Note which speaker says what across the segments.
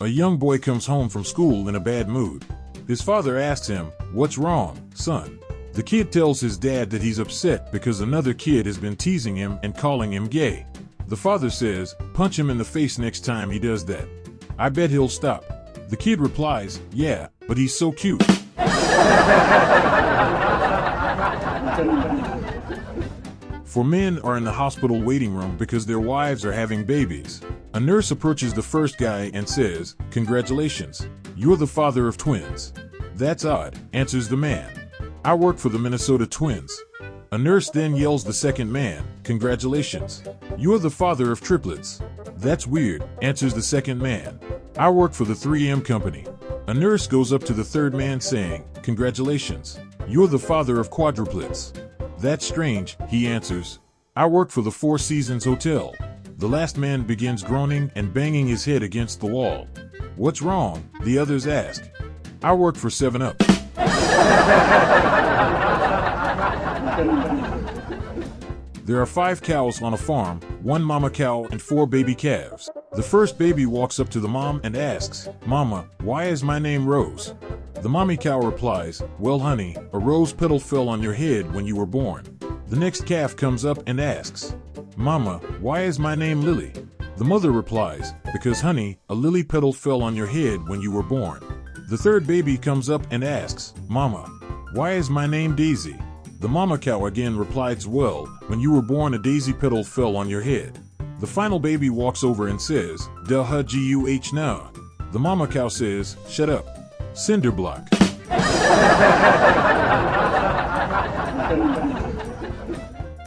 Speaker 1: A young boy comes home from school in a bad mood. His father asks him, "What's wrong, son?" The kid tells his dad that he's upset because another kid has been teasing him and calling him gay. The father says, "Punch him in the face next time he does that. I bet he'll stop." The kid replies, "Yeah, but he's so cute." Four men are in the hospital waiting room because their wives are having babies. A nurse approaches the first guy and says, "Congratulations, you're the father of twins." "That's odd," answers the man. "I work for the Minnesota Twins." A nurse then yells the second man, "Congratulations, you're the father of triplets." "That's weird," answers the second man. "I work for the 3M company." A nurse goes up to the third man saying, "Congratulations, you're the father of quadruplets." "That's strange," he answers. "I work for the Four Seasons Hotel." The last man begins groaning and banging his head against the wall. "What's wrong?" the others ask. "I work for 7-Up." There are 5 cows on a farm, 1 mama cow and 4 baby calves. The first baby walks up to the mom and asks, "Mama, why is my name Rose?" The mommy cow replies, "Well, honey, a rose petal fell on your head when you were born." The next calf comes up and asks, "Mama, why is my name Lily?" The mother replies, "Because, honey, a lily petal fell on your head when you were born." The third baby comes up and asks, "Mama, why is my name Daisy?" The mama cow again replies, "Well, when you were born a daisy petal fell on your head." The final baby walks over and says, "Duh-huh-guh now." The mama cow says, "Shut up, cinder block."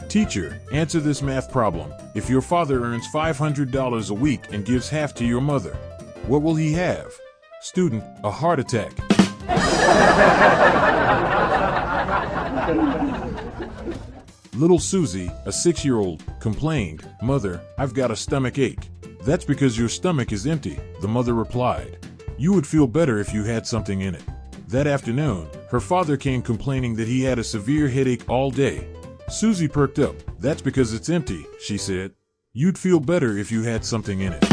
Speaker 1: Teacher, answer this math problem. If your father earns $500 a week and gives half to your mother, what will he have? Student, a heart attack. Little Susie, a 6-year-old, complained, "Mother, I've got a stomach ache." "That's because your stomach is empty," the mother replied. "You would feel better if you had something in it." That afternoon, her father came complaining that he had a severe headache all day. Susie perked up. "That's because it's empty," she said. "You'd feel better if you had something in it."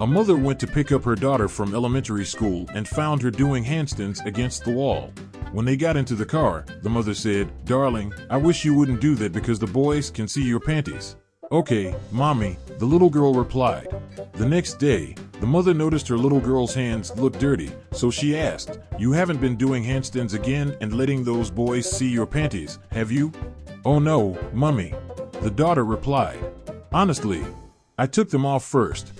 Speaker 1: A mother went to pick up her daughter from elementary school and found her doing handstands against the wall. When they got into the car, the mother said, "Darling, I wish you wouldn't do that because the boys can see your panties." "Okay, Mommy," the little girl replied. The next day, the mother noticed her little girl's hands looked dirty, so she asked, "You haven't been doing handstands again and letting those boys see your panties, have you?" "Oh no, Mommy," the daughter replied. "Honestly, I took them off first."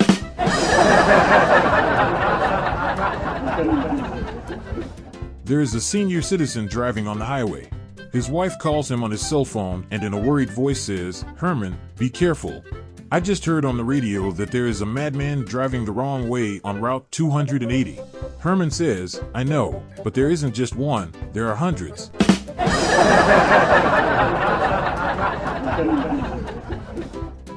Speaker 1: There is a senior citizen driving on the highway. His wife calls him on his cell phone and in a worried voice says, "Herman, be careful. I just heard on the radio that there is a madman driving the wrong way on Route 280. Herman says, "I know, but there isn't just one, there are hundreds."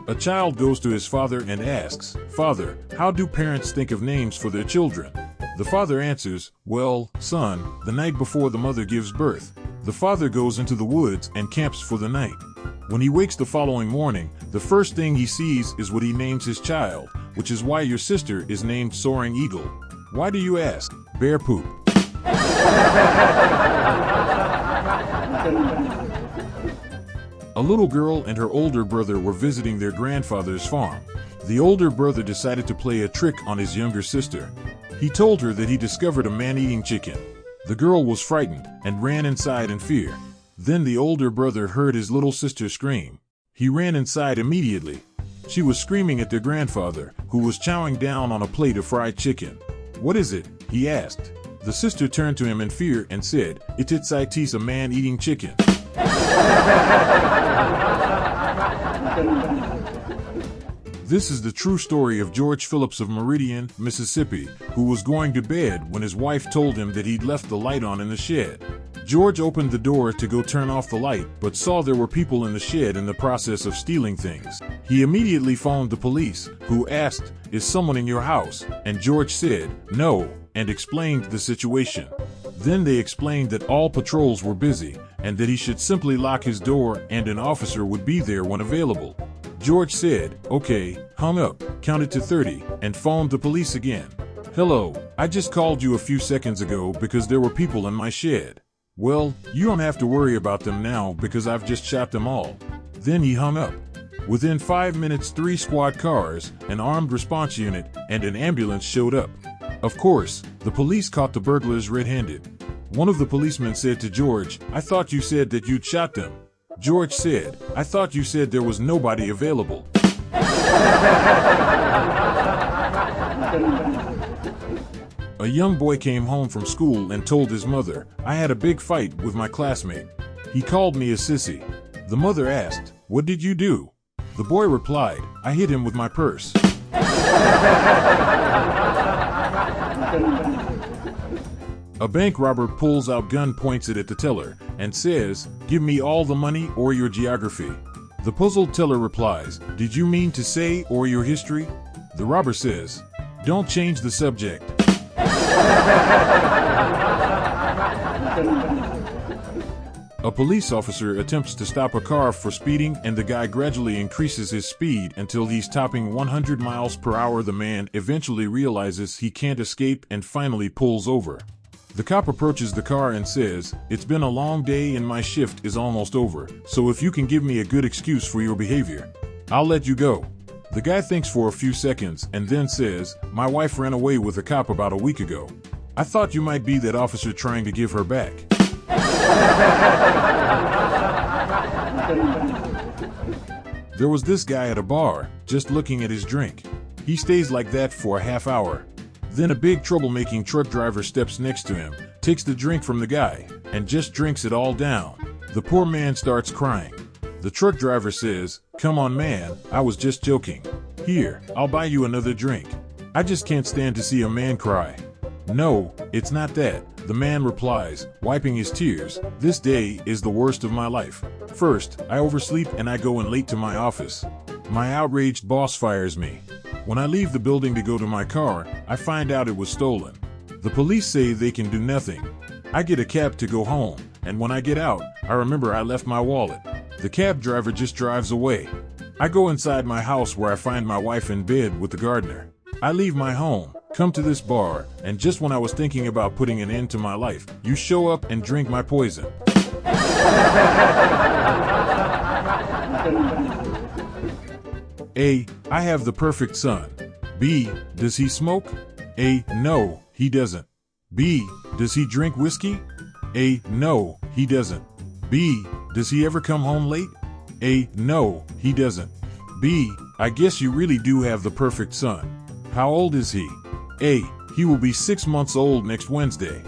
Speaker 1: A child goes to his father and asks, "Father, how do parents think of names for their children?" The father answers, "Well, son, the night before the mother gives birth, the father goes into the woods and camps for the night. When he wakes the following morning, the first thing he sees is what he names his child, which is why your sister is named Soaring Eagle." "Why do you ask?" "Bear poop." A little girl and her older brother were visiting their grandfather's farm. The older brother decided to play a trick on his younger sister. He told her that he discovered a man-eating chicken. The girl was frightened and ran inside in fear. Then the older brother heard his little sister scream. He ran inside immediately. She was screaming at their grandfather, who was chowing down on a plate of fried chicken. "What is it?" he asked. The sister turned to him in fear and said, "It's a man eating chicken." This is the true story of George Phillips of Meridian, Mississippi, who was going to bed when his wife told him that he'd left the light on in the shed. George opened the door to go turn off the light, but saw there were people in the shed in the process of stealing things. He immediately phoned the police, who asked, "Is someone in your house?" And George said, "No," and explained the situation. Then they explained that all patrols were busy, and that he should simply lock his door and an officer would be there when available. George said, okay, hung up, counted to 30, and phoned the police again. Hello, I just called you a few seconds ago because there were people in my shed. Well, you don't have to worry about them now because I've just shot them all. Then he hung up. Within 5 minutes, 3 squad cars, an armed response unit, and an ambulance showed up. Of course, the police caught the burglars red-handed. One of the policemen said to George, I thought you said that you'd shot them. George said, I thought you said there was nobody available. A young boy came home from school and told his mother, I had a big fight with my classmate. He called me a sissy. The mother asked, what did you do? The boy replied, I hit him with my purse. A bank robber pulls out gun, points it at the teller, and says, give me all the money or your geography. The puzzled teller replies, did you mean to say or your history? The robber says, don't change the subject. A police officer attempts to stop a car for speeding, and the guy gradually increases his speed until he's topping 100 miles per hour. The man eventually realizes he can't escape and finally pulls over. The cop approaches the car and says, it's been a long day and my shift is almost over, so if you can give me a good excuse for your behavior, I'll let you go. The guy thinks for a few seconds and then says, my wife ran away with a cop about a week ago. I thought you might be that officer trying to give her back. There was this guy at a bar, just looking at his drink. He stays like that for a half hour. Then a big troublemaking truck driver steps next to him, takes the drink from the guy, and just drinks it all down. The poor man starts crying. The truck driver says, come on man, I was just joking. Here, I'll buy you another drink. I just can't stand to see a man cry. No, it's not that, the man replies, wiping his tears. This day is the worst of my life. First, I oversleep and I go in late to my office. My outraged boss fires me. When I leave the building to go to my car, I find out it was stolen. The police say they can do nothing. I get a cab to go home, and when I get out, I remember I left my wallet. The cab driver just drives away. I go inside my house where I find my wife in bed with the gardener. I leave my home, come to this bar, and just when I was thinking about putting an end to my life, you show up and drink my poison. A. I have the perfect son. B. Does he smoke? A. No, he doesn't. B. Does he drink whiskey? A. No, he doesn't. B. Does he ever come home late? A. No, he doesn't. B. I guess you really do have the perfect son. How old is he? A. He will be 6 months old next Wednesday.